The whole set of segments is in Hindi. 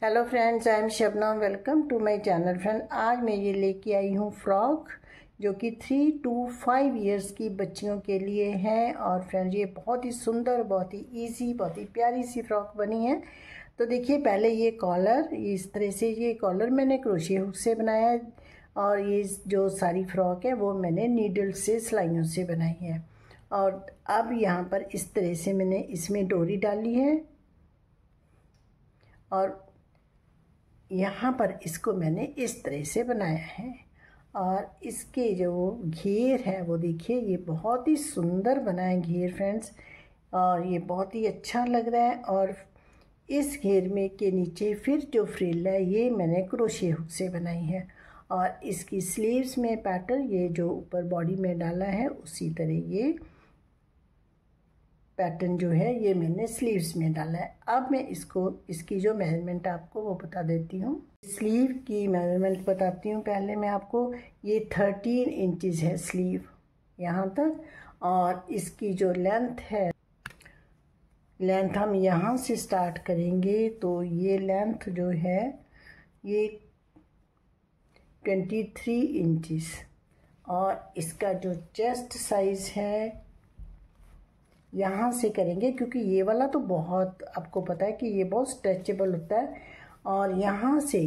Hello friends, I am Shabnam. Welcome to my channel. Friend, आज मैं ये लेके आई हूँ फ्रॉक जो कि 3 to 5 इयर्स की बच्चियों के लिए है। और फ्रेंड्स, ये बहुत ही सुंदर, बहुत ही इजी, बहुत ही प्यारी सी फ्रॉक बनी है। तो देखिए, पहले ये कॉलर, इस तरह से ये कॉलर मैंने क्रोशिया हुक से बनाया है। और ये जो सारी फ्रॉक है वो मैंने नीडल से, सिलाइयों से बनाई है। और अब यहाँ पर इस तरह से मैंने इसमें डोरी डाली है और यहाँ पर इसको मैंने इस तरह से बनाया है। और इसके जो घेर है वो देखिए, ये बहुत ही सुंदर बना है घेर फ्रेंड्स, और ये बहुत ही अच्छा लग रहा है। और इस घेर में के नीचे फिर जो फ्रिल है ये मैंने क्रोशिया हुक से बनाई है। और इसकी स्लीव्स में पैटर्न, ये जो ऊपर बॉडी में डाला है उसी तरह ये पैटर्न जो है ये मैंने स्लीव्स में डाला है। अब मैं इसकी जो मेजरमेंट आपको वो बता देती हूँ। स्लीव की मेजरमेंट बताती हूँ पहले मैं आपको। ये 13 इंचज़ है स्लीव यहाँ तक। और इसकी जो लेंथ है, लेंथ हम यहाँ से स्टार्ट करेंगे तो ये लेंथ जो है ये 23 इंचज़। और इसका जो चेस्ट साइज़ है यहाँ से करेंगे, क्योंकि ये वाला तो बहुत, आपको पता है कि ये बहुत स्ट्रेचेबल होता है। और यहाँ से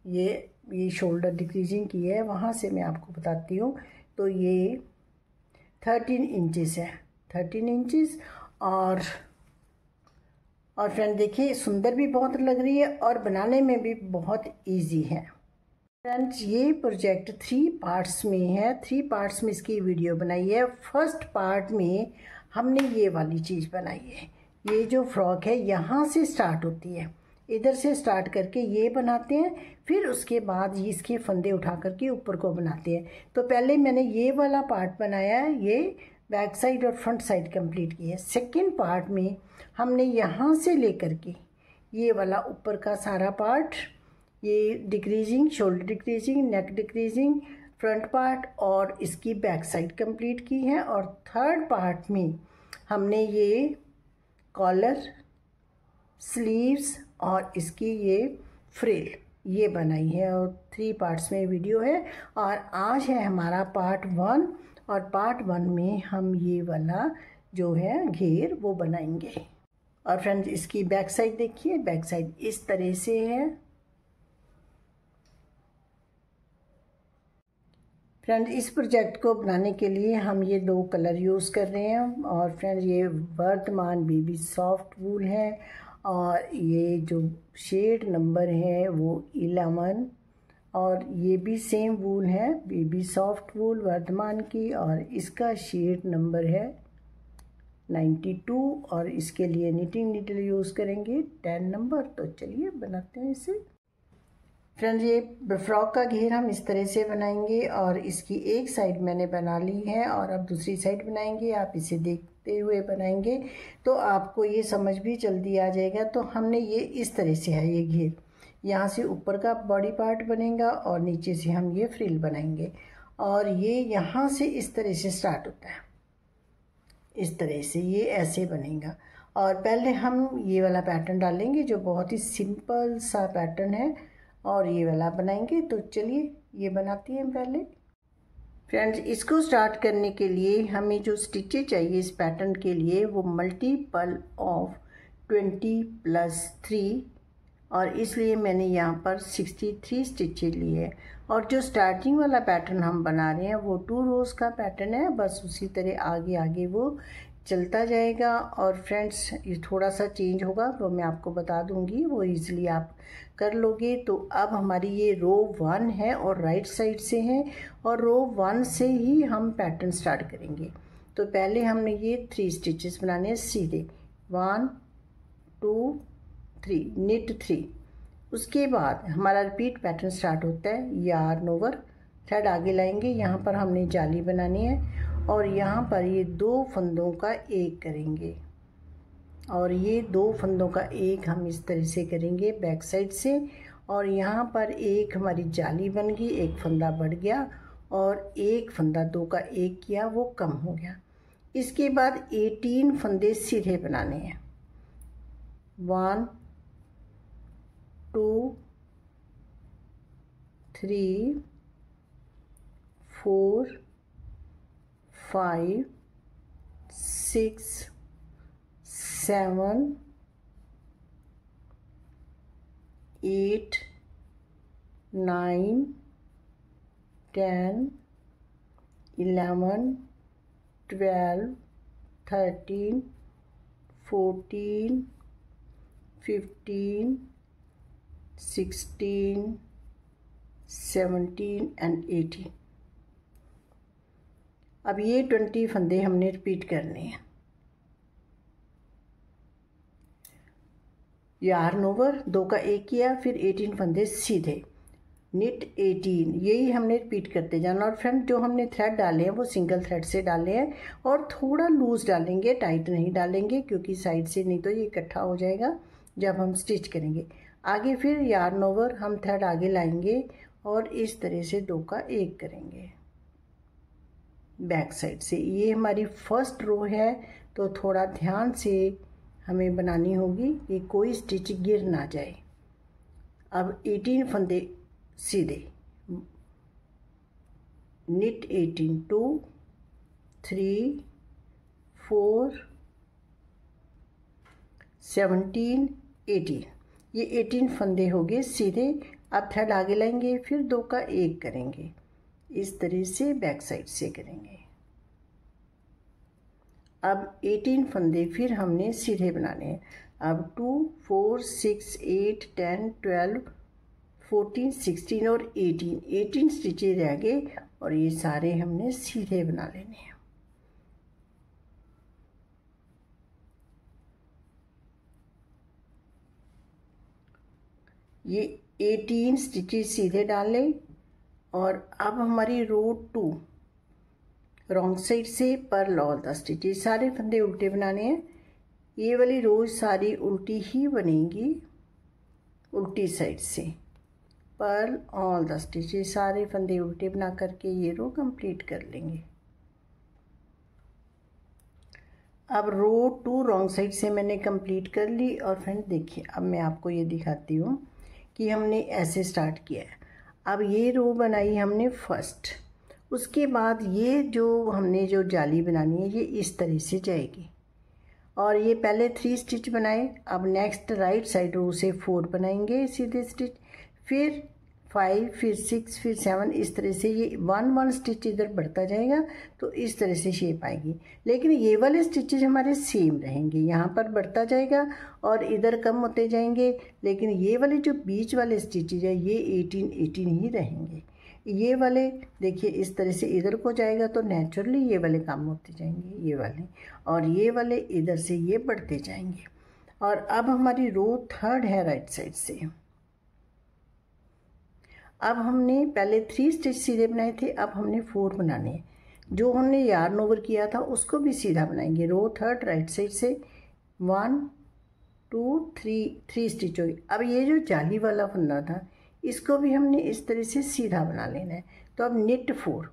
ये शोल्डर डिक्रीजिंग की है, वहाँ से मैं आपको बताती हूँ। तो ये 13 इंचज़ है, 13 इंचज़। और फ्रेंड देखिए, सुंदर भी बहुत लग रही है और बनाने में भी बहुत इजी है। फ्रेंड्स, ये प्रोजेक्ट 3 पार्ट्स में है। 3 पार्ट्स में इसकी वीडियो बनाई है। फर्स्ट पार्ट में हमने ये वाली चीज़ बनाई है। ये जो फ्रॉक है यहाँ से स्टार्ट होती है, इधर से स्टार्ट करके ये बनाते हैं, फिर उसके बाद इसके फंदे उठा करके ऊपर को बनाते हैं। तो पहले मैंने ये वाला पार्ट बनाया है, ये बैक साइड और फ्रंट साइड कंप्लीट की है। सेकेंड पार्ट में हमने यहाँ से लेकर के ये वाला ऊपर का सारा पार्ट, ये डिक्रीजिंग, शोल्डर डिक्रीजिंग, नेक डिक्रीजिंग, फ्रंट पार्ट और इसकी बैक साइड कंप्लीट की है। और थर्ड पार्ट में हमने ये कॉलर, स्लीव्स और इसकी ये फ्रिल ये बनाई है। और 3 पार्ट्स में वीडियो है। और आज है हमारा पार्ट 1। और पार्ट 1 में हम ये वाला जो है घेर वो बनाएंगे। और फ्रेंड्स, इसकी बैक साइड देखिए, बैक साइड इस तरह से है। फ्रेंड्स, इस प्रोजेक्ट को बनाने के लिए हम ये 2 कलर यूज़ कर रहे हैं। और फ्रेंड्स, ये वर्धमान बेबी सॉफ्ट वूल है और ये जो शेड नंबर है वो 11। और ये भी सेम वूल है, बेबी सॉफ्ट वूल वर्धमान की, और इसका शेड नंबर है 92। और इसके लिए निटिंग नीडल यूज़ करेंगे 10 नंबर। तो चलिए बनाते हैं इसे। फ्रेंड्स, ये फ्रॉक का घेर हम इस तरह से बनाएंगे और इसकी एक साइड मैंने बना ली है और अब दूसरी साइड बनाएंगे। आप इसे देखते हुए बनाएंगे तो आपको ये समझ भी जल्दी आ जाएगा। तो हमने ये इस तरह से है ये घेर, यहाँ से ऊपर का बॉडी पार्ट बनेगा और नीचे से हम ये फ्रिल बनाएंगे। और ये यहाँ से इस तरह से स्टार्ट होता है, इस तरह से ये ऐसे बनेगा। और पहले हम ये वाला पैटर्न डालेंगे जो बहुत ही सिंपल सा पैटर्न है, और ये वाला बनाएंगे। तो चलिए ये बनाती हैं पहले। फ्रेंड्स, इसको स्टार्ट करने के लिए हमें जो स्टिचेज चाहिए इस पैटर्न के लिए वो मल्टीपल ऑफ 20+3, और इसलिए मैंने यहाँ पर 63 स्टिचेज लिए हैं। और जो स्टार्टिंग वाला पैटर्न हम बना रहे हैं वो 2 रोज़ का पैटर्न है, बस उसी तरह आगे आगे वो चलता जाएगा। और फ्रेंड्स, ये थोड़ा सा चेंज होगा वो मैं आपको बता दूंगी, वो इजीली आप कर लोगे। तो अब हमारी ये रो 1 है और राइट साइड से है, और रो 1 से ही हम पैटर्न स्टार्ट करेंगे। तो पहले हमने ये 3 स्टिचेस बनाने हैं सीधे, 1 2 3, निट 3। उसके बाद हमारा रिपीट पैटर्न स्टार्ट होता है, यार्न ओवर, थ्रेड आगे लाएंगे। यहाँ पर हमने जाली बनानी है और यहाँ पर ये 2 फंदों का एक करेंगे, और ये 2 फंदों का एक हम इस तरह से करेंगे बैक साइड से। और यहाँ पर एक हमारी जाली बन गई, एक फंदा बढ़ गया, और एक फंदा 2 का एक किया वो कम हो गया। इसके बाद 18 फंदे सीधे बनाने हैं, 1 2 3 4 5 6 7 8 9 10 11 12 13 14 15 16 17 एंड 18। अब ये 20 फंदे हमने रिपीट करने हैं। यार्न ओवर, 2 का 1 किया, फिर 18 फंदे सीधे, निट 18, यही हमने रिपीट करते जाना। और फ्रेंड जो हमने थ्रेड डाले हैं वो सिंगल थ्रेड से डाले हैं और थोड़ा लूज डालेंगे, टाइट नहीं डालेंगे, क्योंकि साइड से नहीं तो ये इकट्ठा हो जाएगा जब हम स्टिच करेंगे। आगे फिर यार्न ओवर, हम थ्रेड आगे लाएंगे और इस तरह से 2 का 1 करेंगे बैक साइड से। ये हमारी फर्स्ट रो है, तो थोड़ा ध्यान से हमें बनानी होगी कि कोई स्टिच गिर ना जाए। अब 18 फंदे सीधे, निट 18, 2 3 4 17 18, ये 18 फंदे हो गए सीधे। अब थ्रेड आगे लाएंगे, फिर 2 का 1 करेंगे, इस तरह से बैक साइड से करेंगे। अब 18 फंदे फिर हमने सीधे बनाने हैं। अब 2 4 6 8 10 12 14 16 और 18 स्टिचेज रह गए और ये सारे हमने सीधे बना लेने हैं। ये 18 स्टिचेज सीधे डाले और अब हमारी रो 2 रॉन्ग साइड से पर्ल ऑल द स्टिचेज, सारे फंदे उल्टे बनाने हैं। ये वाली रो सारी उल्टी ही बनेगी, उल्टी साइड से पर्ल ऑल द स्टिचेज, सारे फंदे उल्टे बना करके ये रो कंप्लीट कर लेंगे। अब रो 2 रॉन्ग साइड से मैंने कंप्लीट कर ली। और फ्रेंड देखिए, अब मैं आपको ये दिखाती हूँ कि हमने ऐसे स्टार्ट किया है। अब ये रो बनाई हमने फर्स्ट, उसके बाद ये जो हमने जो जाली बनानी है ये इस तरह से जाएगी और ये पहले 3 स्टिच बनाए। अब नेक्स्ट राइट साइड रो से 4 बनाएंगे सीधे स्टिच, फिर 5, फिर 6, फिर 7, इस तरह से ये 1 स्टिच इधर बढ़ता जाएगा, तो इस तरह से शेप आएगी। लेकिन ये वाले स्टिचेज हमारे सेम रहेंगे, यहाँ पर बढ़ता जाएगा और इधर कम होते जाएंगे, लेकिन ये वाले जो बीच वाले स्टिचेज है ये 18 ही रहेंगे। ये वाले देखिए इस तरह से इधर को जाएगा तो नेचुरली ये वाले कम होते जाएंगे, ये वाले, और ये वाले इधर से ये बढ़ते जाएंगे। और अब हमारी रो 3rd है राइट साइड से। अब हमने पहले 3 स्टिच सीधे बनाए थे, अब हमने 4 बनाने हैं। जो हमने यार्न ओवर किया था उसको भी सीधा बनाएंगे। रो 3rd राइट साइड से 1 2 3 स्टिच होगी। अब ये जो जाली वाला फंदा था इसको भी हमने इस तरह से सीधा बना लेना है। तो अब निट 4,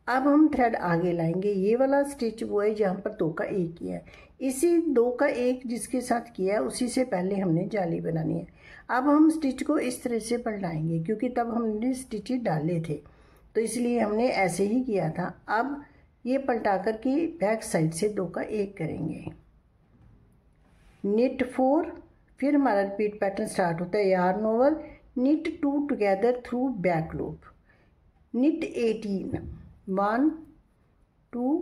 अब हम थ्रेड आगे लाएंगे। ये वाला स्टिच वो है जहाँ पर 2 का 1 किया है, इसी 2 का 1 जिसके साथ किया है उसी से पहले हमने जाली बनानी है। अब हम स्टिच को इस तरह से पलटाएंगे, क्योंकि तब हमने स्टिच डाले थे तो इसलिए हमने ऐसे ही किया था। अब ये पलटा कर के बैक साइड से 2 का 1 करेंगे, निट 4, फिर हमारा रिपीट पैटर्न स्टार्ट होता है। Yarn over, knit 2 together through back loop, knit 18, 1 2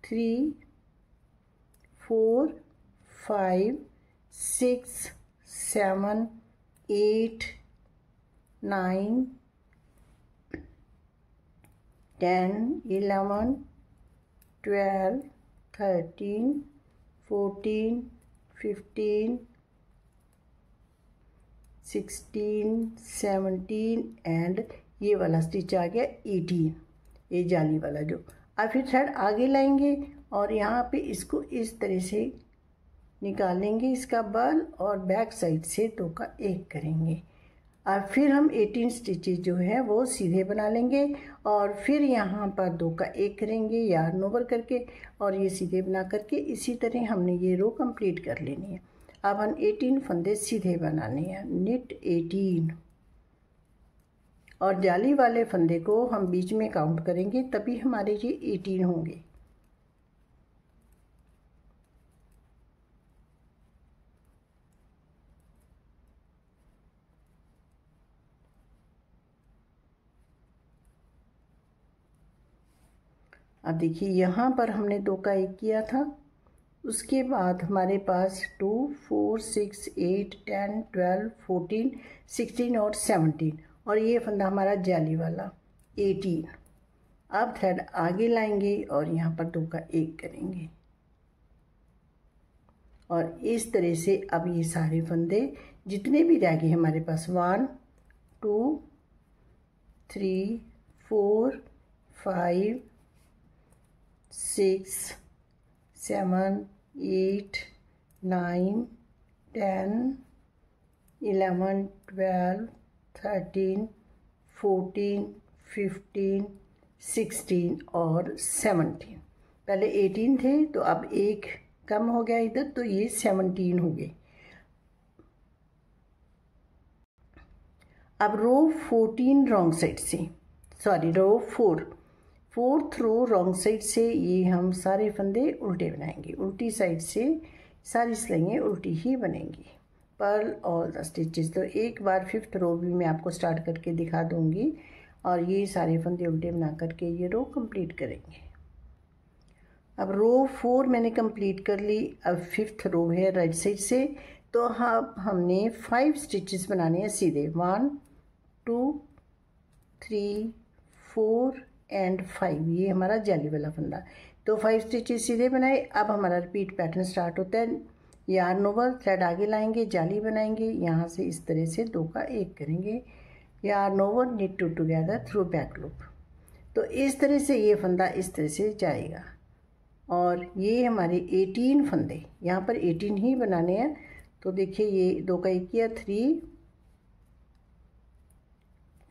3 4 5 6 7 8 9 10 11 12 13 14 15 16 17 and ये वाला स्टिच आ गया 18, ये जाली वाला जो। अब फिर थ्रेड आगे लाएंगे और यहाँ पे इसको इस तरह से निकालेंगे इसका बल और बैक साइड से 2 का 1 करेंगे। और फिर हम 18 स्टिचेज जो है वो सीधे बना लेंगे और फिर यहाँ पर 2 का 1 करेंगे यार्न ओवर करके और ये सीधे बना करके इसी तरह हमने ये रो कंप्लीट कर लेनी है। अब हम 18 फंदे सीधे बनाने हैं, निट 18, और जाली वाले फंदे को हम बीच में काउंट करेंगे तभी हमारे ये 18 होंगे। अब देखिए यहाँ पर हमने 2 का 1 किया था, उसके बाद हमारे पास 2, 4, 6, 8, 10, 12, 14, 16 और 17, और ये फंदा हमारा जाली वाला 18। अब थ्रेड आगे लाएंगे और यहाँ पर 2 का 1 करेंगे, और इस तरह से अब ये सारे फंदे जितने भी रह गए हमारे पास 1, 2, 3, 4, 5, 6, 7, 8, 9, 10, 11, 12, 13, 14, 15, 16 और 17। पहले 18 थे तो अब 1 कम हो गया इधर, तो ये 17 हो गए। अब रो 14 रॉन्ग साइड से, सॉरी रो 4th रो रॉन्ग साइड से ये हम सारे फंदे उल्टे बनाएंगे, उल्टी साइड से सारी सिलाइयाँ उल्टी ही बनेंगी। पर्ल ऑल द स्टिचेस, तो एक बार 5th रो भी मैं आपको स्टार्ट करके दिखा दूंगी, और ये सारे फंदे उल्टे बना करके ये रो कंप्लीट करेंगे। अब रो 4 मैंने कंप्लीट कर ली। अब 5th रो है राइट साइड से, तो अब हमने 5 स्टिचेस बनाने हैं सीधे, 1, 2, 3, 4 एंड 5, ये हमारा जाली वाला फंदा। तो 5 स्टिचेस सीधे बनाए। अब हमारा रिपीट पैटर्न स्टार्ट होता है, यार्न ओवर, थ्रेड आगे लाएंगे, जाली बनाएंगे, यहाँ से इस तरह से 2 का 1 करेंगे, yarn over, knit 2 together through back loop. तो इस तरह से ये फंदा इस तरह से जाएगा, और ये हमारे 18 फंदे, यहाँ पर 18 ही बनाने हैं। तो देखिए ये 2 का 1 किया, 3,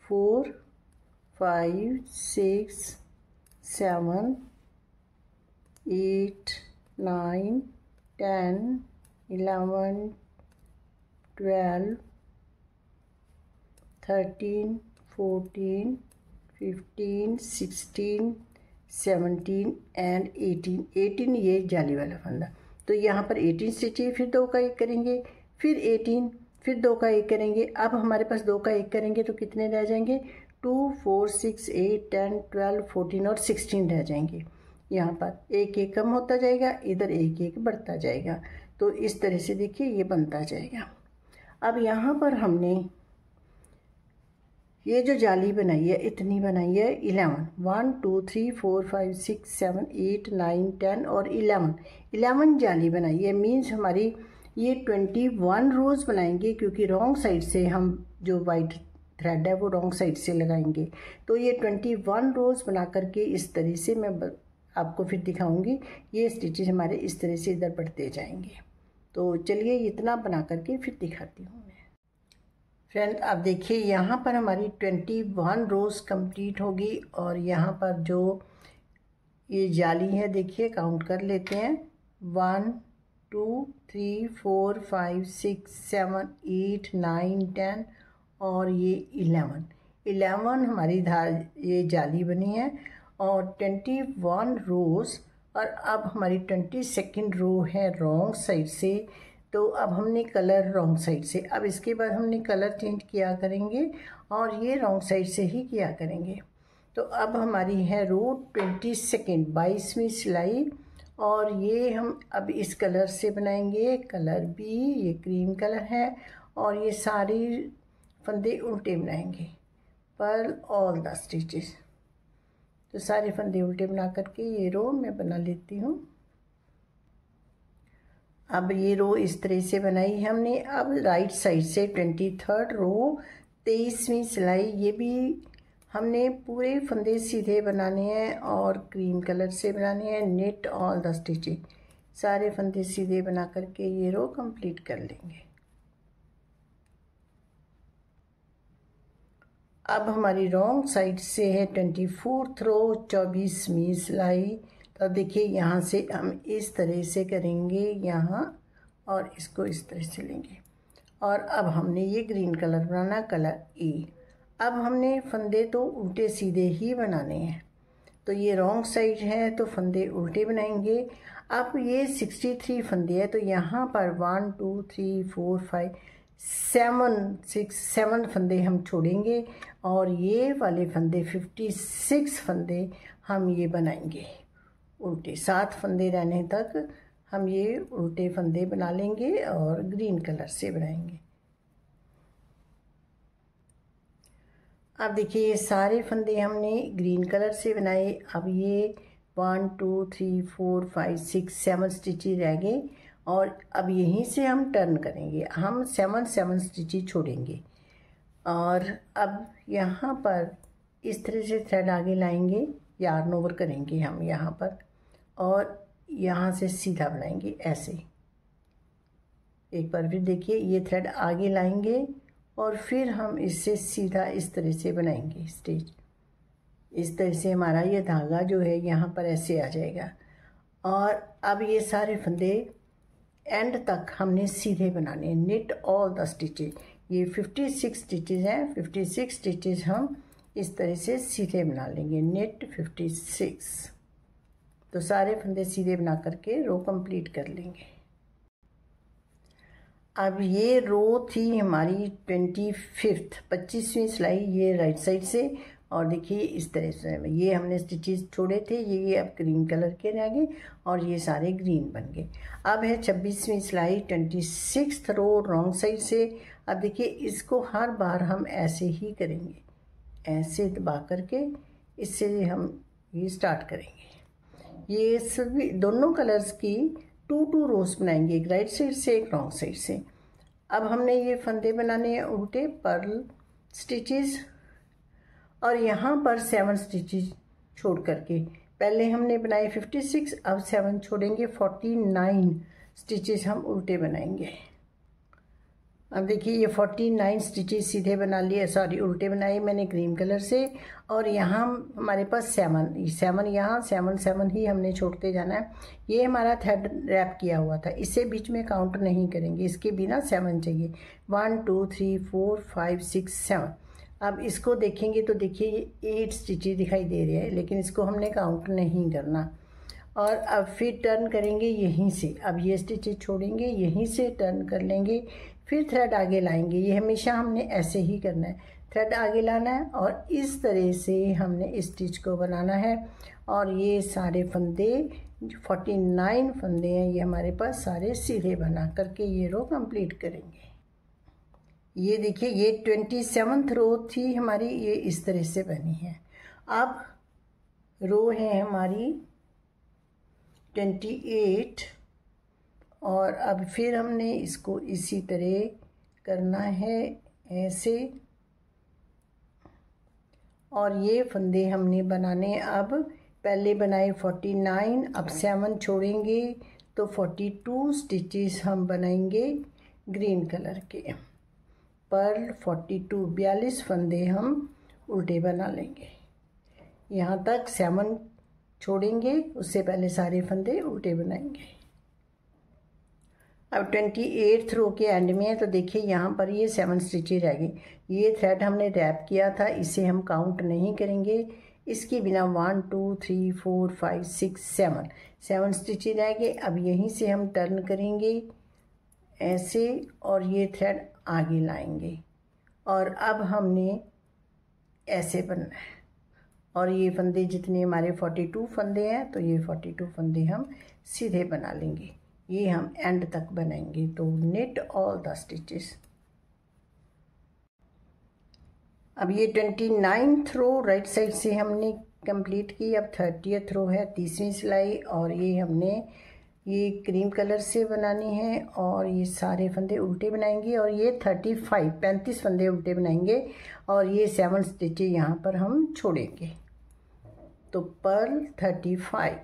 4, 5, 6, 7, 8, 9, 10, 11, 12, 13, 14, 15, 16, 17 एंड 18 ये जाली वाला फंदा। तो यहाँ पर 18 स्टिच है, फिर 2 का 1 करेंगे, फिर 18, फिर 2 का 1 करेंगे। अब हमारे पास 2 का 1 करेंगे तो कितने रह जाएंगे, 2, 4, 6, 8, 10, 12, 14 और 16 रह जाएंगे। यहाँ पर 1 कम होता जाएगा, इधर 1 बढ़ता जाएगा। तो इस तरह से देखिए ये बनता जाएगा। अब यहाँ पर हमने ये जो जाली बनाई है इतनी बनाई है 11, 1, 2, 3, 4, 5, 6, 7, 8, 9, 10 और 11 जाली बनाई है। मीन्स हमारी ये 21 रोज़ बनाएंगे, क्योंकि रॉन्ग साइड से हम जो वाइट थ्रेड है वो रॉन्ग साइड से लगाएंगे। तो ये 21 रोज़ बना करके इस तरह से मैं आपको फिर दिखाऊंगी। ये स्टिचेस हमारे इस तरह से इधर बढ़ते जाएंगे। तो चलिए इतना बना करके फिर दिखाती हूँ मैं। फ्रेंड अब देखिए यहाँ पर हमारी 21 रोज़ कंप्लीट होगी, और यहाँ पर जो ये जाली है देखिए काउंट कर लेते हैं, 1, 2, 3, 4, 5, 6, 7, 8, 9, 10 और ये 11 हमारी धार ये जाली बनी है, और 21 रोज़। और अब हमारी 22nd रो है रॉन्ग साइड से, तो अब हमने कलर रॉन्ग साइड से, अब इसके बाद हमने कलर चेंज किया करेंगे और ये रॉन्ग साइड से ही किया करेंगे। तो अब हमारी है रो 22nd 22वीं सिलाई, और ये हम अब इस कलर से बनाएंगे, कलर बी, ये क्रीम कलर है, और ये सारी फंदे उल्टे बनाएंगे, पर्ल ऑल द स्टिचेस। तो सारे फंदे उल्टे बना करके ये रो मैं बना लेती हूँ। अब ये रो इस तरह से बनाई है हमने। अब राइट साइड से 23rd रो 23वीं सिलाई, ये भी हमने पूरे फंदे सीधे बनाने हैं और क्रीम कलर से बनाने हैं, निट ऑल द स्टिचिंग, सारे फंदे सीधे बना करके ये रो कंप्लीट कर लेंगे। अब हमारी रॉन्ग साइड से है 24th रो 24वीं सिलाई। तो देखिए यहाँ से हम इस तरह से करेंगे यहाँ, और इसको इस तरह से लेंगे। और अब हमने ये ग्रीन कलर बनाना, कलर E। अब हमने फंदे तो उल्टे सीधे ही बनाने हैं, तो ये रॉन्ग साइड है तो फंदे उल्टे बनाएंगे। अब ये 63 फंदे है, तो यहाँ पर 1 2 3 4 5 7 फंदे हम छोड़ेंगे और ये वाले फंदे 56 फंदे हम ये बनाएंगे उल्टे। 7 फंदे रहने तक हम ये उल्टे फंदे बना लेंगे और ग्रीन कलर से बनाएंगे। अब देखिए ये सारे फंदे हमने ग्रीन कलर से बनाए। अब ये 1 2 3 4 5 6 7 स्टिचेज रह गए और अब यहीं से हम टर्न करेंगे। हम 7 स्टिचेज छोड़ेंगे और अब यहाँ पर इस तरह से थ्रेड आगे लाएंगे, यार्न ओवर करेंगे हम यहाँ पर और यहाँ से सीधा बनाएंगे ऐसे। एक बार फिर देखिए ये थ्रेड आगे लाएंगे और फिर हम इससे सीधा इस तरह से बनाएंगे स्टिच। इस तरह से हमारा ये धागा जो है यहाँ पर ऐसे आ जाएगा। और अब ये सारे फंदे एंड तक हमने सीधे बनाने, निट ऑल द स्टिचेज। ये 56 स्टिचेज हैं, 56 स्टिचेज हम इस तरह से सीधे बना लेंगे, निट 56। तो सारे फंदे सीधे बना करके रो कंप्लीट कर लेंगे। अब ये रो थी हमारी 25वीं सिलाई, ये राइट साइड से। और देखिए इस तरह से ये हमने स्टिचेस छोड़े थे, ये अब ग्रीन कलर के रह गए और ये सारे ग्रीन बन गए। अब है 26वीं सिलाई, 26th रो रॉन्ग साइड से। अब देखिए इसको हर बार हम ऐसे ही करेंगे, ऐसे दबा करके इससे हम ये स्टार्ट करेंगे। ये सभी दोनों कलर्स की 2 रोज बनाएंगे, एक राइट साइड से एक रॉन्ग साइड से। अब हमने ये फंदे बनाने हैं उल्टे, पर्ल स्टिचेस और यहाँ पर 7 स्टिचेस छोड़ करके। पहले हमने बनाए 56, अब 7 छोड़ेंगे, 49 स्टिचेस हम उल्टे बनाएंगे। अब देखिए ये 49 स्टिचेस सीधे बना लिए, सॉरी उल्टे बनाए मैंने ग्रीन कलर से। और यहाँ हमारे पास 7 यहाँ 7 ही हमने छोड़ते जाना है। ये हमारा थ्रेड रैप किया हुआ था, इसे बीच में काउंट नहीं करेंगे, इसके बिना 7 चाहिए। 1 2 3 4 5 6 7। अब इसको देखेंगे तो देखिए ये 8 स्टिचेस दिखाई दे रहे हैं, लेकिन इसको हमने काउंट नहीं करना। और अब फिर टर्न करेंगे यहीं से। अब ये स्टिचेस छोड़ेंगे, यहीं से टर्न कर लेंगे, फिर थ्रेड आगे लाएंगे। ये हमेशा हमने ऐसे ही करना है, थ्रेड आगे लाना है और इस तरह से हमने इस स्टिच को बनाना है। और ये सारे फंदे 49 फंदे हैं, ये हमारे पास सारे सीधे बना करके ये रो कंप्लीट करेंगे। ये देखिए ये 27th रो थी हमारी, ये इस तरह से बनी है। अब रो है हमारी 28 और अब फिर हमने इसको इसी तरह करना है ऐसे। और ये फंदे हमने बनाने, अब पहले बनाए 49, अब 7 छोड़ेंगे तो 42 स्टिचेस हम बनाएंगे ग्रीन कलर के। पर्ल 42 फंदे हम उल्टे बना लेंगे। यहाँ तक 7 छोड़ेंगे, उससे पहले सारे फंदे उल्टे बनाएंगे। अब 28th रो के एंड में है, तो देखिए यहाँ पर ये 7 स्टिचेज रह गई। ये थ्रेड हमने रैप किया था, इसे हम काउंट नहीं करेंगे, इसके बिना 1 2 3 4 5 6 7 स्टिचेज रह गए। अब यहीं से हम टर्न करेंगे ऐसे और ये थ्रेड आगे लाएंगे और अब हमने ऐसे बनना है। और ये फंदे जितने हमारे 42 फंदे हैं, तो ये 42 फंदे हम सीधे बना लेंगे, ये हम एंड तक बनाएंगे। तो निट ऑल द स्टिचेस। अब ये 29th रो राइट साइड से हमने कंप्लीट की। अब 30th रो है, 30वीं सिलाई, और ये हमने ये क्रीम कलर से बनानी है और ये सारे फंदे उल्टे बनाएंगे और ये 35 फंदे उल्टे बनाएंगे और ये 7 स्टिचेज यहाँ पर हम छोड़ेंगे। तो पर्ल 35।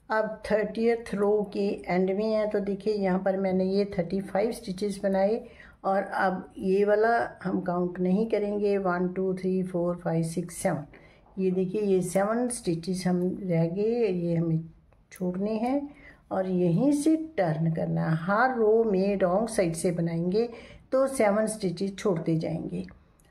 अब 30th रो के एंड में है, तो देखिए यहाँ पर मैंने ये 35 स्टिचेस बनाए और अब ये वाला हम काउंट नहीं करेंगे, 1 2 3 4 5 6 7। ये देखिए ये 7 स्टिचेस हम रह गए, ये हमें छोड़ने हैं और यहीं से टर्न करना है। हर रो में रॉन्ग साइड से बनाएंगे तो 7 स्टिचेस छोड़ते जाएंगे।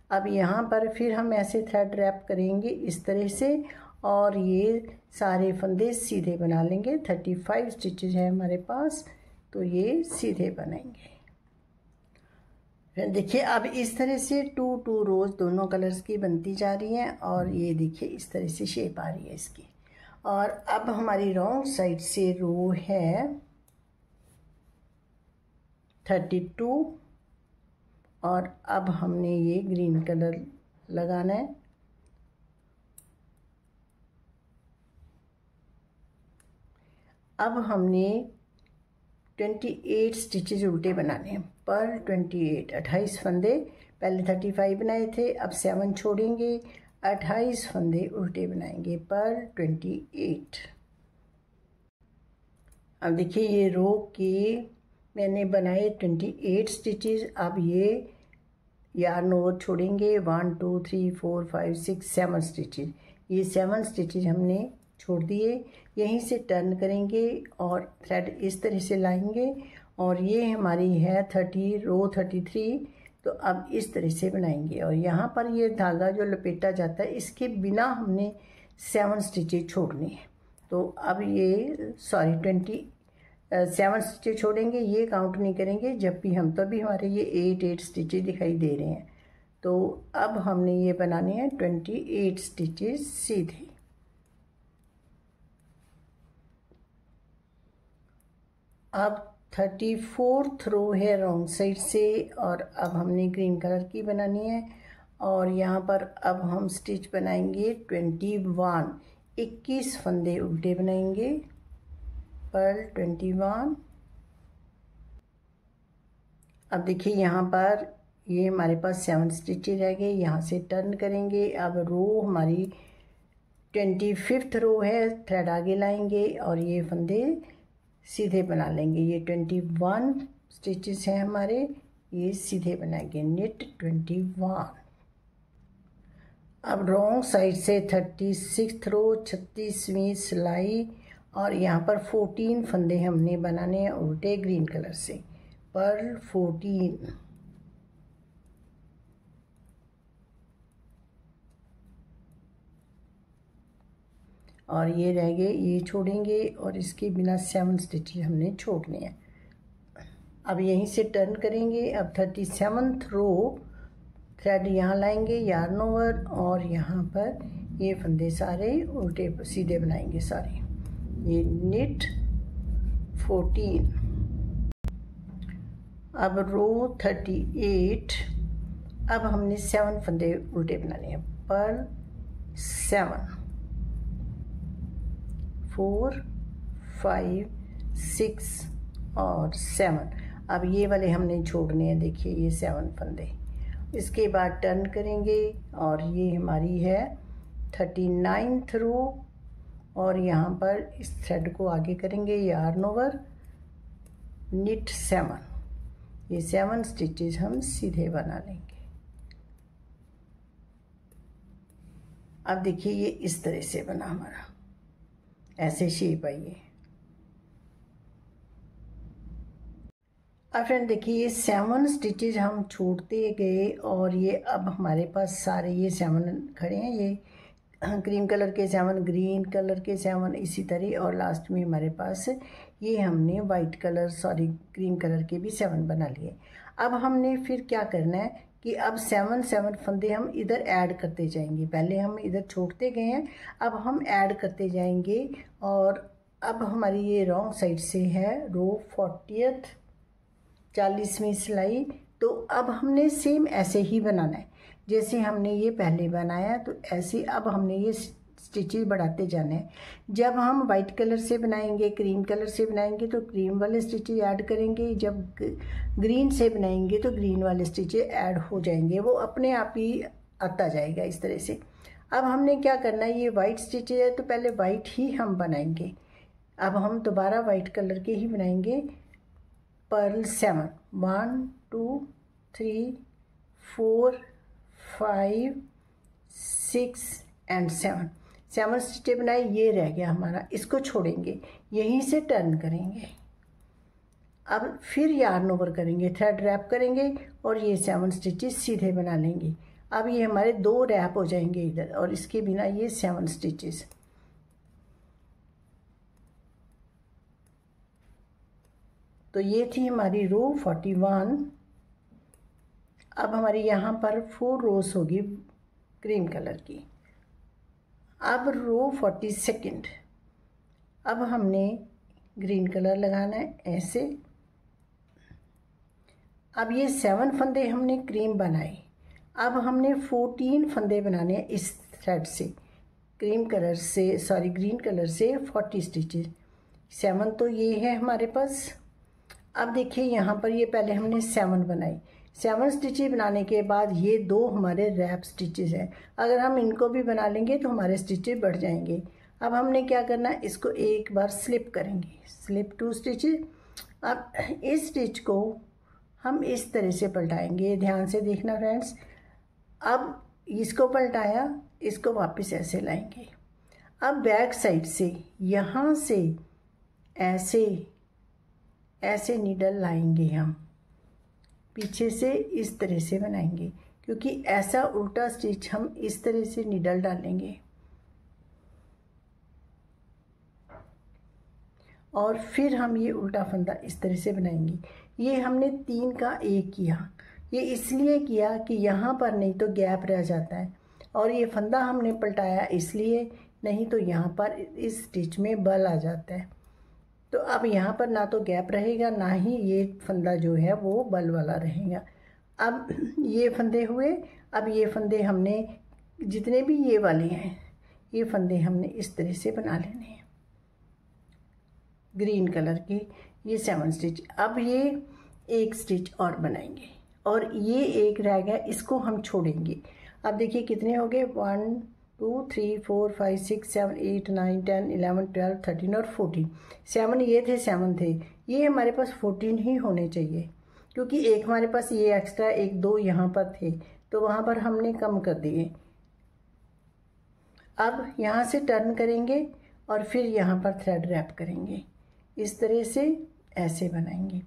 अब यहाँ पर फिर हम ऐसे थ्रेड रैप करेंगे इस तरह से और ये सारे फंदे सीधे बना लेंगे। 35 स्टिचेस है हमारे पास, तो ये सीधे बनाएंगे। फिर देखिए अब इस तरह से 2 रोज दोनों कलर्स की बनती जा रही हैं और ये देखिए इस तरह से शेप आ रही है इसकी। और अब हमारी रॉन्ग साइड से रो है 32 और अब हमने ये ग्रीन कलर लगाना है। अब हमने 28 स्टिचेस उल्टे बनाने हैं पर 28 फंदे। पहले 35 बनाए थे, अब 7 छोड़ेंगे, 28 फंदे उल्टे बनाएंगे पर 28। अब देखिए ये रो के मैंने बनाए 28 स्टिचेस। अब ये यार्न ओवर छोड़ेंगे 1 2 3 4 5 6 7 स्टिचेस। ये 7 स्टिचेस हमने छोड़ दिए। यहीं से टर्न करेंगे और थ्रेड इस तरह से लाएंगे और ये हमारी है 30 रो 33। तो अब इस तरह से बनाएंगे और यहाँ पर ये धागा जो लपेटा जाता है इसके बिना हमने 7 स्टिचेस छोड़ने हैं। तो अब ये 7 स्टिचेस छोड़ेंगे, ये काउंट नहीं करेंगे जब भी हम, तभी हमारे ये 8 स्टिचेस दिखाई दे रहे हैं। तो अब हमने ये बनाने हैं 28 स्टिचेस सीधे। अब 34th रो है रॉन्ग साइड से और अब हमने ग्रीन कलर की बनानी है और यहाँ पर अब हम स्टिच बनाएंगे 21 फंदे उल्टे बनाएंगे पर 21। अब देखिए यहाँ पर ये हमारे पास 7 स्टिचेस रह गए, यहाँ से टर्न करेंगे। अब रो हमारी 25th रो है, थ्रेड आगे लाएंगे और ये फंदे सीधे बना लेंगे। ये 21 स्टिचेस हैं हमारे, ये सीधे बनाएंगे निट 21। अब रॉन्ग साइड से 36th रो 36वीं सिलाई और यहाँ पर 14 फंदे हमने बनाने हैं उल्टे ग्रीन कलर से पर 14। और ये रह गए, ये छोड़ेंगे और इसके बिना 7 स्टिचेस हमने छोड़ने हैं। अब यहीं से टर्न करेंगे। अब 37th रो थ्रेड यहाँ लाएंगे यार्न ओवर और यहाँ पर ये फंदे सारे उल्टे सीधे बनाएंगे सारे। ये निट 14। अब रो 38, अब हमने 7 फंदे उल्टे बनाने हैं पर 7 4 5 6 और 7। अब ये वाले हमने छोड़ने हैं, देखिए ये 7 फंदे। इसके बाद टर्न करेंगे और ये हमारी है 39th रो और यहाँ पर इस थ्रेड को आगे करेंगे यार्न ओवर निट 7। ये 7 स्टिचेस हम सीधे बना लेंगे। अब देखिए ये इस तरह से बना हमारा, ऐसे शेप आई है। अब फ्रेंड देखिए ये 7 स्टिचेस हम छोड़ते गए और ये अब हमारे पास सारे ये 7 खड़े हैं। ये क्रीम कलर के 7, ग्रीन कलर के 7, इसी तरह और लास्ट में हमारे पास ये हमने वाइट कलर ग्रीन कलर के भी 7 बना लिए। अब हमने फिर क्या करना है कि अब 7 फंदे हम इधर ऐड करते जाएंगे। पहले हम इधर छोड़ते गए हैं, अब हम ऐड करते जाएंगे और अब हमारी ये रॉन्ग साइड से है रो 40th 40वीं सिलाई। तो अब हमने सेम ऐसे ही बनाना है जैसे हमने ये पहले बनाया, तो ऐसे अब हमने ये स्टिचेस बढ़ाते जाना है। जब हम वाइट कलर से बनाएंगे, क्रीम कलर से बनाएंगे तो क्रीम वाले स्टिचेस ऐड करेंगे, जब ग्रीन से बनाएंगे तो ग्रीन वाले स्टिचेस ऐड हो जाएंगे, वो अपने आप ही आता जाएगा इस तरह से। अब हमने क्या करना है, ये वाइट स्टिचेस है तो पहले वाइट ही हम बनाएंगे। अब हम दोबारा वाइट कलर के ही बनाएंगे पर्ल 7 1 2 3 4 5 6 एंड 7 7 स्टिचें बनाई, ये रह गया हमारा, इसको छोड़ेंगे, यहीं से टर्न करेंगे। अब फिर यार्न ओवर करेंगे, थ्रेड रैप करेंगे और ये 7 स्टिचेस सीधे बना लेंगे। अब ये हमारे 2 रैप हो जाएंगे इधर, और इसके बिना ये 7 स्टिचेस। तो ये थी हमारी रो 41। अब हमारी यहाँ पर 4 रोज होगी क्रीम कलर की। अब रो 42, अब हमने ग्रीन कलर लगाना है ऐसे। अब ये 7 फंदे हमने क्रीम बनाए, अब हमने 14 फंदे बनाने हैं इस थ्रेड से, क्रीम कलर से, सॉरी ग्रीन कलर से 40 स्टिचेस। 7 तो ये है हमारे पास। अब देखिए यहाँ पर ये पहले हमने 7 बनाई, 7 स्टिचेस बनाने के बाद ये 2 हमारे रैप स्टिचेस हैं। अगर हम इनको भी बना लेंगे तो हमारे स्टिचेस बढ़ जाएंगे। अब हमने क्या करना है, इसको एक बार स्लिप करेंगे, स्लिप 2 स्टिचेस। अब इस स्टिच को हम इस तरह से पलटाएंगे, ध्यान से देखना फ्रेंड्स। अब इसको पलटाया, इसको वापस ऐसे लाएंगे। अब बैक साइड से यहाँ से ऐसे नीडल लाएंगे, हम पीछे से इस तरह से बनाएंगे, क्योंकि ऐसा उल्टा स्टिच हम इस तरह से नीडल डालेंगे और फिर हम ये उल्टा फंदा इस तरह से बनाएंगे। ये हमने 3 का 1 किया, ये इसलिए किया कि यहाँ पर नहीं तो गैप रह जाता है, और ये फंदा हमने पलटाया इसलिए, नहीं तो यहाँ पर इस स्टिच में बल आ जाता है। तो अब यहाँ पर ना तो गैप रहेगा, ना ही ये फंदा जो है वो बल वाला रहेगा। अब ये फंदे हुए, अब ये फंदे हमने जितने भी ये वाले हैं, ये फंदे हमने इस तरह से बना लेने हैं, ग्रीन कलर के ये 7 स्टिच। अब ये एक स्टिच और बनाएंगे और ये एक रह गया, इसको हम छोड़ेंगे। अब देखिए कितने हो गए, 1 2 3 4 5 6 7 8 9 10 11 12 13 और 14। 7 ये थे, 7 थे, ये हमारे पास 14 ही होने चाहिए, क्योंकि एक हमारे पास ये एक्स्ट्रा 1 2 यहाँ पर थे, तो वहाँ पर हमने कम कर दिए। अब यहाँ से टर्न करेंगे और फिर यहाँ पर थ्रेड रैप करेंगे, इस तरह से ऐसे बनाएंगे,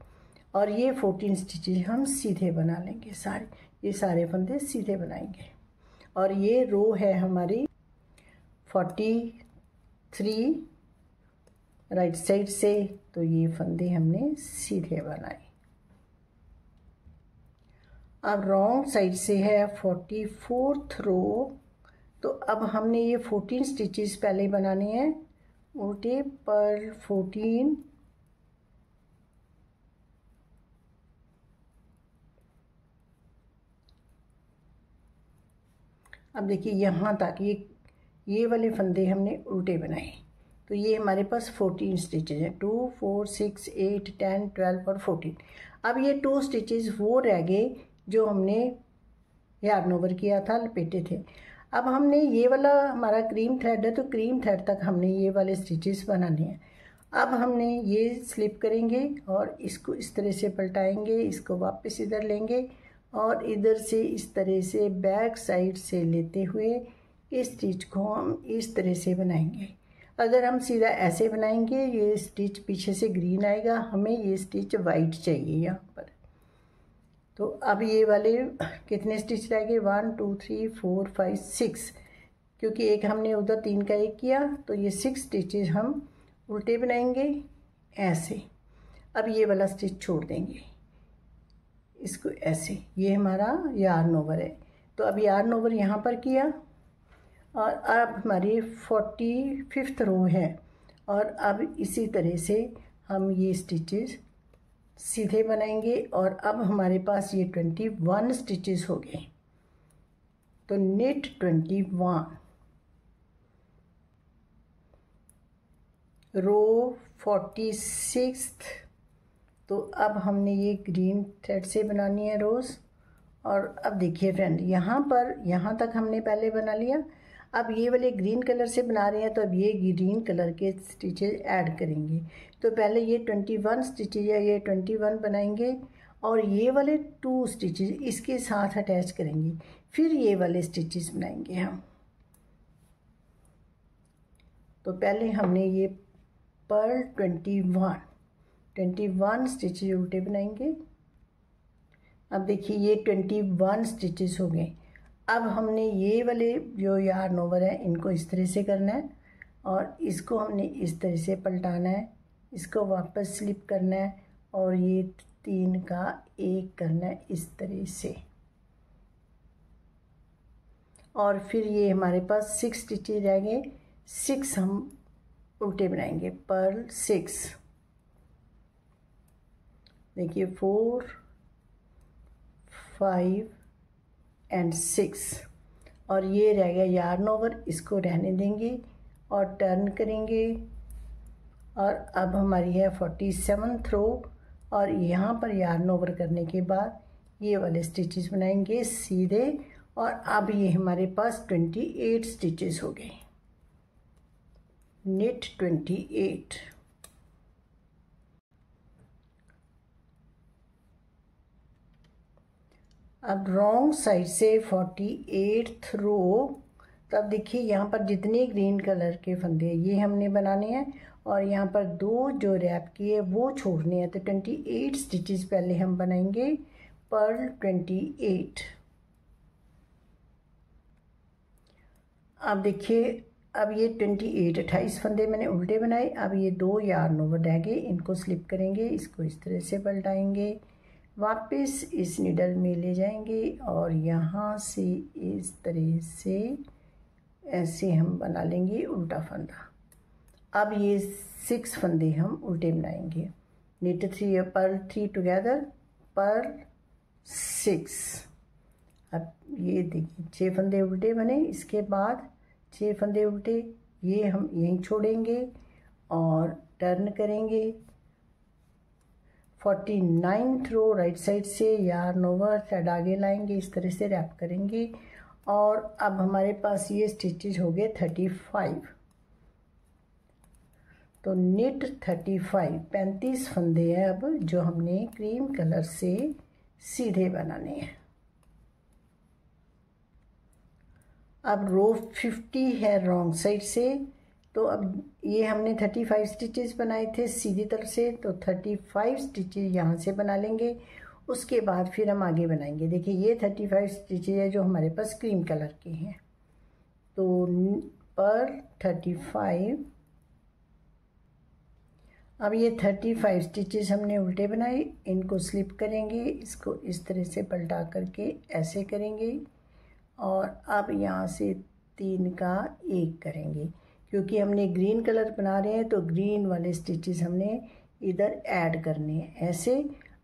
और ये 14 स्टिचेज हम सीधे बना लेंगे, ये सारे फंदे सीधे बनाएंगे। और ये रो है हमारी 43 राइट साइड से, तो ये फंदे हमने सीधे बनाए। अब रॉन्ग साइड से है 44th रो, तो अब हमने ये 14 स्टिचेस पहले बनाने हैं, उल्टे पर 14, अब देखिए यहाँ तक ये वाले फंदे हमने उल्टे बनाए, तो ये हमारे पास 14 स्टिचेज हैं, 2 4 6 8 10 12 और 14। अब ये 2 स्टिचेज वो रह गए जो हमने यार्न ओवर किया था, लपेटे थे। अब हमने ये वाला हमारा क्रीम थ्रेड है, तो क्रीम थ्रेड तक हमने ये वाले स्टिचेस बनाने हैं। अब हमने ये स्लिप करेंगे और इसको इस तरह से पलटाएंगे, इसको वापस इधर लेंगे और इधर से इस तरह से बैक साइड से लेते हुए इस स्टिच को हम इस तरह से बनाएंगे। अगर हम सीधा ऐसे बनाएंगे, ये स्टिच पीछे से ग्रीन आएगा, हमें ये स्टिच वाइट चाहिए यहाँ पर। तो अब ये वाले कितने स्टिच रह गए, 1 2 3 4 5 6, क्योंकि एक हमने उधर 3 का 1 किया, तो ये 6 स्टिचेज हम उल्टे बनाएंगे ऐसे। अब ये वाला स्टिच छोड़ देंगे, इसको ऐसे, ये हमारा यार्न ओवर है। तो अब यार्न ओवर यहाँ पर किया, और अब हमारी 45th रो है, और अब इसी तरह से हम ये स्टिचेस सीधे बनाएंगे, और अब हमारे पास ये 21 स्टिचेस हो गए। तो नेट 21 रो 46th, तो अब हमने ये ग्रीन थ्रेड से बनानी है रोज़। और अब देखिए फ्रेंड, यहाँ पर यहाँ तक हमने पहले बना लिया, अब ये वाले ग्रीन कलर से बना रहे हैं, तो अब ये ग्रीन कलर के स्टिचेज ऐड करेंगे। तो पहले ये 21 स्टिचेज है, ये 21 बनाएंगे, और ये वाले 2 स्टिचेज इसके साथ अटैच करेंगे, फिर ये वाले स्टिचेस बनाएंगे हम। तो पहले हमने ये पर्ल 21 स्टिचेज उल्टे बनाएंगे। अब देखिए ये 21 स्टिचेस हो गए। अब हमने ये वाले जो यार्न ओवर है इनको इस तरह से करना है और इसको हमने इस तरह से पलटाना है, इसको वापस स्लिप करना है और ये 3 का 1 करना है इस तरह से। और फिर ये हमारे पास 6 स्टिचेज रह गए। 6 हम उल्टे बनाएंगे, पर्ल 6। देखिए 4 5 एंड 6 और ये रह गया यार्न ओवर, इसको रहने देंगे और टर्न करेंगे। और अब हमारी है 47 रो और यहाँ पर यार्न ओवर करने के बाद ये वाले स्टिचेस बनाएंगे सीधे और अब ये हमारे पास 28 स्टिचेस हो गए। निट 28। अब रॉन्ग साइड से 48th रो। तब देखिए यहाँ पर जितने ग्रीन कलर के फंदे ये हमने बनाने हैं और यहाँ पर 2 जो रैप किए वो छोड़ने हैं। तो 28 स्टिचेस पहले हम बनाएंगे, पर्ल 28। अब देखिए अब ये 28 फंदे मैंने उल्टे बनाए। अब ये 2 यार्न ओवर रह गए, इनको स्लिप करेंगे, इसको इस तरह से पलटाएंगे, वापस इस निडल में ले जाएंगे और यहाँ से इस तरह से ऐसे हम बना लेंगे उल्टा फंदा। अब ये 6 फंदे हम उल्टे बनाएंगे। Knit 3 purl 3 together, purl 6। अब ये देखिए 6 फंदे उल्टे बने, इसके बाद 6 फंदे उल्टे ये हम यहीं छोड़ेंगे और टर्न करेंगे। 49th रो राइट साइड से यार्न ओवर थ्रेड आगे लाएंगे, इस तरह से रैप करेंगे और अब हमारे पास ये स्टिचेज हो गए 35। तो निट 35 फंदे हैं अब जो हमने क्रीम कलर से सीधे बनाने हैं। अब रो 50 है रॉन्ग साइड से, तो अब ये हमने 35 स्टिचेस बनाए थे सीधी तरफ से, तो 35 स्टिचेस यहाँ से बना लेंगे। उसके बाद फिर हम आगे बनाएंगे। देखिए ये 35 स्टिचेस है जो हमारे पास क्रीम कलर के हैं। तो पर 35, अब ये 35 स्टिचेस हमने उल्टे बनाए, इनको स्लिप करेंगे, इसको इस तरह से पलटा करके ऐसे करेंगे और अब यहाँ से 3 का 1 करेंगे। क्योंकि हमने ग्रीन कलर बना रहे हैं तो ग्रीन वाले स्टिचेस हमने इधर ऐड करने हैं ऐसे।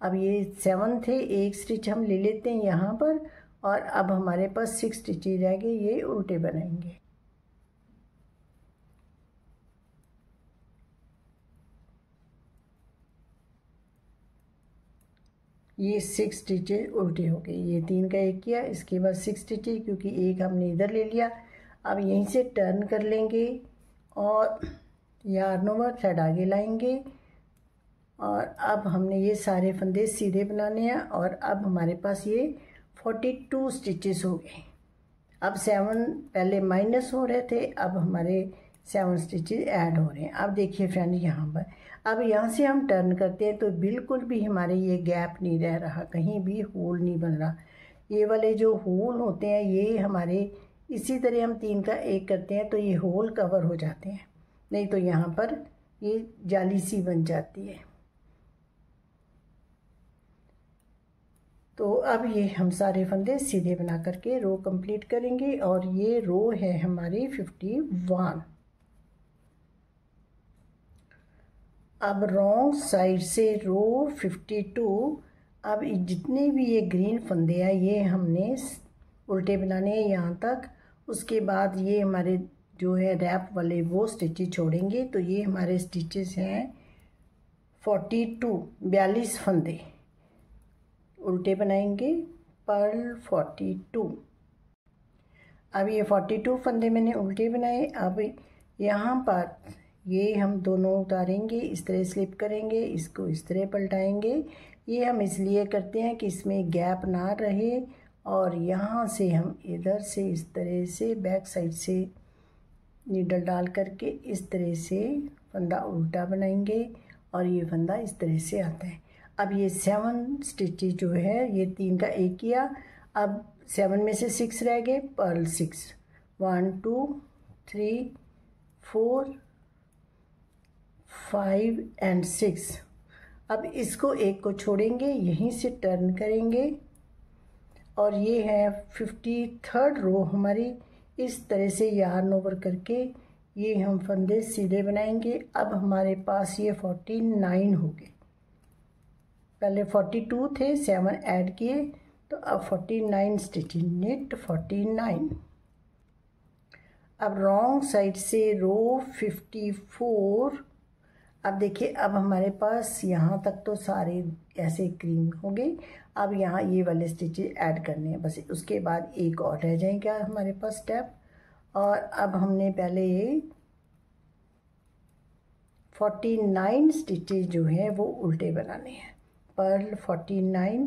अब ये 7 थे, 1 स्टिच हम ले लेते हैं यहाँ पर और अब हमारे पास 6 स्टिचेज रह गए, ये उल्टे बनाएंगे। ये 6 स्टिचेज उल्टे हो गए, ये 3 का 1 किया, इसके बाद 6 स्टिचेज क्योंकि 1 हमने इधर ले लिया। अब यहीं से टर्न कर लेंगे और यार्न ओवर थ्रेड आगे लाएंगे और अब हमने ये सारे फंदे सीधे बनाने हैं और अब हमारे पास ये 42 स्टिचेस हो गए। अब 7 पहले माइनस हो रहे थे, अब हमारे 7 स्टिचेस ऐड हो रहे हैं। अब देखिए फ्रेंड यहाँ पर अब यहाँ से हम टर्न करते हैं तो बिल्कुल भी हमारे ये गैप नहीं रह रहा, कहीं भी होल नहीं बन रहा। ये वाले जो होल होते हैं ये हमारे इसी तरह हम 3 का 1 करते हैं तो ये होल कवर हो जाते हैं, नहीं तो यहाँ पर ये जाली सी बन जाती है। तो अब ये हम सारे फंदे सीधे बना करके रो कंप्लीट करेंगे और ये रो है हमारी 51। अब रॉन्ग साइड से रो 52। अब जितने भी ये ग्रीन फंदे हैं ये हमने उल्टे बनाने हैं यहाँ तक। उसके बाद ये हमारे जो है रैप वाले वो स्टिचेस छोड़ेंगे, तो ये हमारे स्टिचेस हैं 42 फंदे उल्टे बनाएंगे, पर्ल 42। अब ये 42 फंदे मैंने उल्टे बनाए। अब यहाँ पर ये हम दोनों उतारेंगे, इस तरह स्लिप करेंगे, इसको इस तरह पलटाएंगे। ये हम इसलिए करते हैं कि इसमें गैप ना रहे और यहाँ से हम इधर से इस तरह से बैक साइड से नीडल डाल करके इस तरह से फंदा उल्टा बनाएंगे और ये फंदा इस तरह से आता है। अब ये 7 स्टिचेस जो है, ये 3 का 1 किया, अब 7 में से 6 रह गए, पर्ल 6, 1 2 3 4 5 एंड 6। अब इसको एक को छोड़ेंगे, यहीं से टर्न करेंगे और ये है 53rd रो हमारी। इस तरह से यार्न ओवर करके ये हम फंदे सीधे बनाएंगे। अब हमारे पास ये 49 हो गए, पहले 42 थे, 7 ऐड किए तो अब 49 स्टिचेस, निट 49। अब रॉन्ग साइड से रो 54। अब देखिए, अब हमारे पास यहाँ तक तो सारे ऐसे क्रीम हो गए। अब यहाँ ये वाले स्टिचेस ऐड करने हैं बस, उसके बाद एक और रह जाएगा हमारे पास स्टेप। और अब हमने पहले ये 49 स्टिचेस जो है वो उल्टे बनाने हैं, पर्ल 49।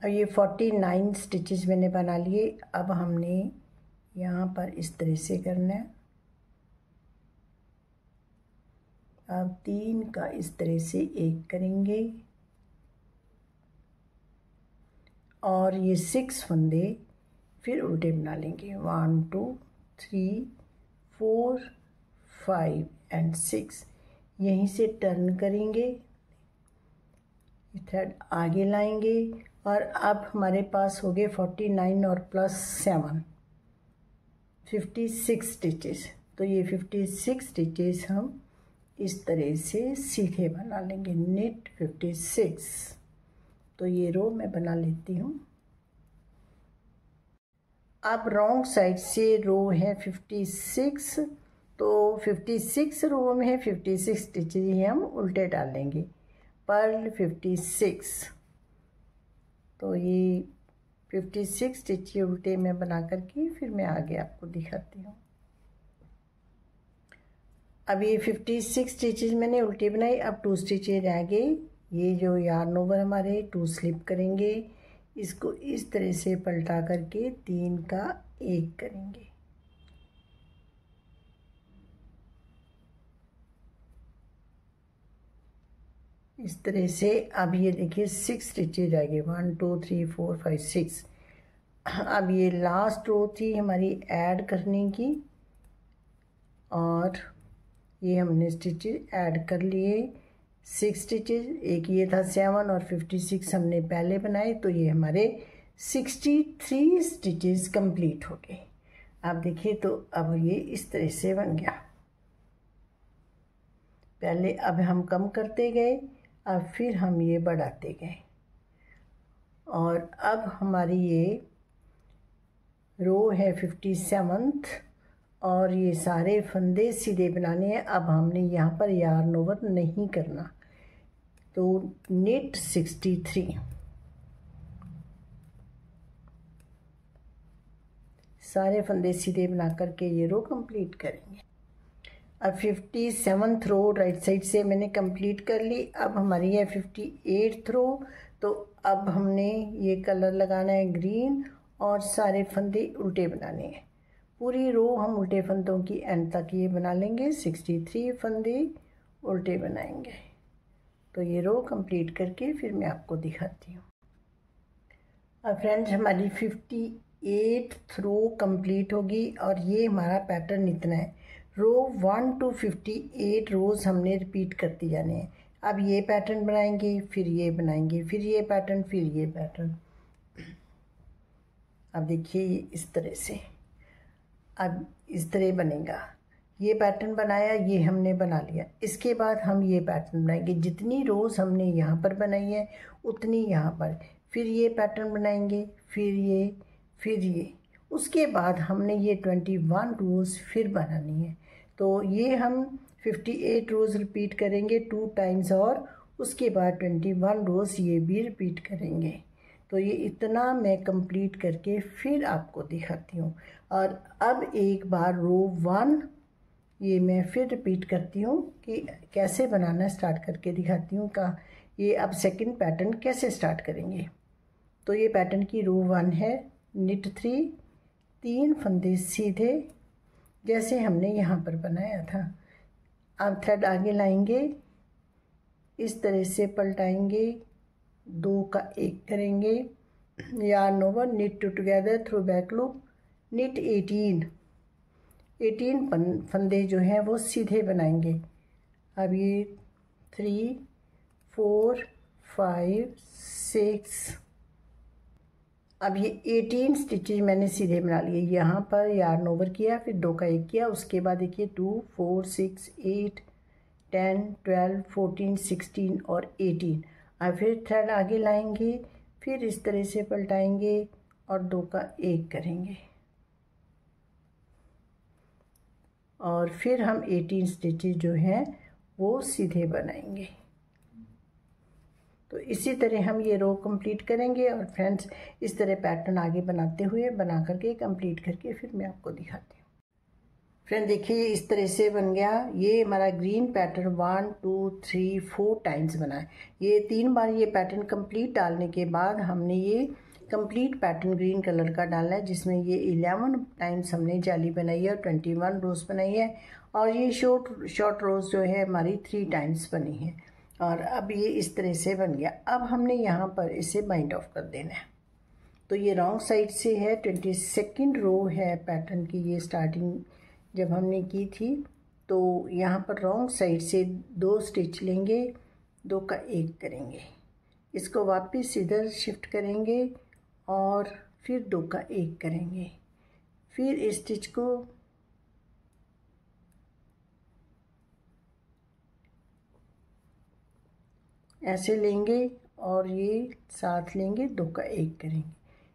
अब ये 49 स्टिचेस मैंने बना लिए। अब हमने यहाँ पर इस तरह से करना है। अब 3 का इस तरह से एक करेंगे और ये 6 फंदे फिर उल्टे बना लेंगे, 1 2 3 4 5 एंड 6। यहीं से टर्न करेंगे, थ्रेड आगे लाएंगे और अब हमारे पास हो गए 49 और प्लस 7 56 स्टिचेस। तो ये 56 स्टिचेस हम इस तरह से सीधे बना लेंगे, निट 56। तो ये रो मैं बना लेती हूँ। अब रॉन्ग साइड से रो है 56, तो 56 रो में है 56 स्टिचेस ही हम उल्टे डाल लेंगे, पर्ल 56। तो ये 56 स्टिच उल्टे में बना करके फिर मैं आगे आपको दिखाती हूँ। अब ये 56 स्टिचेस मैंने उल्टे बनाई। अब 2 स्टिचेस रह गए। ये जो यार्न ओवर हमारे 2 स्लिप करेंगे, इसको इस तरह से पलटा करके 3 का 1 करेंगे। इस तरह से अब ये देखिए 6 स्टिचेस रह गए, 1 2 3 4 5 6। अब ये लास्ट रो थी हमारी ऐड करने की और ये हमने स्टिचेस ऐड कर लिए 6 स्टिचेस। एक ये था 7 और 56 हमने पहले बनाए, तो ये हमारे 63 स्टिचेस कंप्लीट हो गए। आप देखिए तो अब ये इस तरह से बन गया। पहले अब हम कम करते गए, अब फिर हम ये बढ़ाते गए और अब हमारी ये रो है 57th और ये सारे फंदे सीधे बनाने हैं। अब हमने यहाँ पर यार्न ओवर नहीं करना, तो निट 63। सारे फंदे सीधे बना करके ये रो कंप्लीट करेंगे। अब 57th रो राइट साइड से मैंने कंप्लीट कर ली। अब हमारी है 58th रो, तो अब हमने ये कलर लगाना है ग्रीन और सारे फंदे उल्टे बनाने हैं। पूरी रो हम उल्टे फंदों की एंड तक ये बना लेंगे, 63 फंदे उल्टे बनाएंगे। तो ये रो कंप्लीट करके फिर मैं आपको दिखाती हूँ। अब फ्रेंड्स हमारी 58th रो कंप्लीट होगी और ये हमारा पैटर्न इतना है। रो 1 to 58 रोज़ हमने रिपीट करती जाने हैं। अब ये पैटर्न बनाएंगे, फिर ये बनाएंगे, फिर ये पैटर्न, फिर ये पैटर्न। अब देखिए इस तरह से, अब इस तरह बनेगा। ये पैटर्न बनाया, ये हमने बना लिया। इसके बाद हम ये पैटर्न बनाएंगे। जितनी रोज़ हमने यहाँ पर बनाई है उतनी यहाँ पर, फिर ये पैटर्न बनाएंगे, फिर ये। उसके बाद हमने ये 21 रोज़ फिर बनानी है। तो ये हम 58 रोज़ रिपीट करेंगे 2 टाइम्स और उसके बाद 21 रोज़ ये भी रिपीट करेंगे। तो ये इतना मैं कंप्लीट करके फिर आपको दिखाती हूँ। और अब एक बार रो 1 ये मैं फिर रिपीट करती हूँ कि कैसे बनाना स्टार्ट करके दिखाती हूँ। का ये अब सेकंड पैटर्न कैसे स्टार्ट करेंगे। तो ये पैटर्न की रो 1 है, निट 3 3 फंदे सीधे जैसे हमने यहाँ पर बनाया था। अब थ्रेड आगे लाएंगे, इस तरह से पलटाएंगे, 2 का 1 करेंगे, yarn over, knit two together through back loop, knit 18 फंदे जो हैं वो सीधे बनाएंगे। अब ये 3 4 5 6, अब ये 18 स्टिचेज मैंने सीधे बना लिए। यहाँ पर यार्न ओवर किया, फिर 2 का 1 किया, उसके बाद देखिए 2 4 6 8 10 12 14 16 और 18। अब फिर थ्रेड आगे लाएंगे, फिर इस तरह से पलटाएंगे और 2 का 1 करेंगे और फिर हम 18 स्टिचेज जो हैं वो सीधे बनाएंगे। तो इसी तरह हम ये रो कंप्लीट करेंगे। और फ्रेंड्स, इस तरह पैटर्न आगे बनाते हुए बना करके कंप्लीट करके फिर मैं आपको दिखाती हूँ। फ्रेंड देखिए इस तरह से बन गया। ये हमारा ग्रीन पैटर्न 1 2 3 4 टाइम्स बना है। ये 3 बार ये पैटर्न कंप्लीट डालने के बाद हमने ये कंप्लीट पैटर्न ग्रीन कलर का डाला है, जिसमें ये 11 टाइम्स हमने जाली बनाई है और 21 रोज बनाई है। और ये शॉर्ट रोज जो है हमारी 3 टाइम्स बनी है। और अब ये इस तरह से बन गया। अब हमने यहाँ पर इसे बाइंड ऑफ कर देना है। तो ये रॉन्ग साइड से है, 22nd रो है पैटर्न की। ये स्टार्टिंग जब हमने की थी तो यहाँ पर रॉन्ग साइड से 2 स्टिच लेंगे, 2 का 1 करेंगे, इसको वापस इधर शिफ्ट करेंगे और फिर 2 का 1 करेंगे, फिर इस स्टिच को ऐसे लेंगे और ये साथ लेंगे, 2 का 1 करेंगे,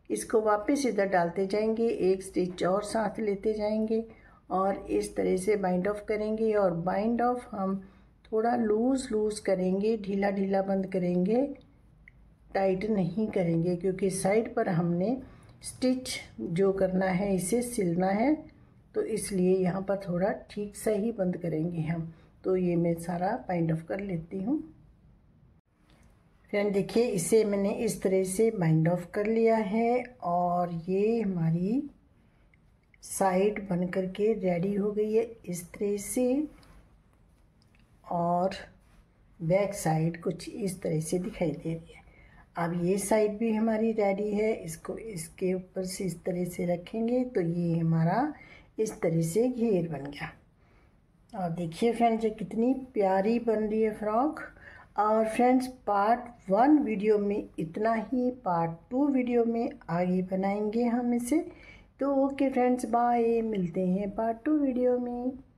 इसको वापस इधर डालते जाएंगे, 1 स्टिच और साथ लेते जाएंगे और इस तरह से बाइंड ऑफ करेंगे। और बाइंड ऑफ हम थोड़ा लूज़ करेंगे, ढीला ढीला बंद करेंगे, टाइट नहीं करेंगे, क्योंकि साइड पर हमने स्टिच जो करना है इसे सिलना है, तो इसलिए यहाँ पर थोड़ा ठीक सा ही बंद करेंगे हम। तो ये मैं सारा बाइंड ऑफ कर लेती हूँ। फ्रेंड देखिए इसे मैंने इस तरह से बाइंड ऑफ कर लिया है और ये हमारी साइड बन करके रेडी हो गई है इस तरह से। और बैक साइड कुछ इस तरह से दिखाई दे रही है। अब ये साइड भी हमारी रेडी है, इसको इसके ऊपर से इस तरह से रखेंगे तो ये हमारा इस तरह से घेर बन गया। और देखिए फ्रेंड्स ये कितनी प्यारी बन रही है फ्रॉक। और फ्रेंड्स पार्ट 1 वीडियो में इतना ही, पार्ट 2 वीडियो में आगे बनाएंगे हम इसे। तो ओके फ्रेंड्स बाय, मिलते हैं पार्ट 2 वीडियो में।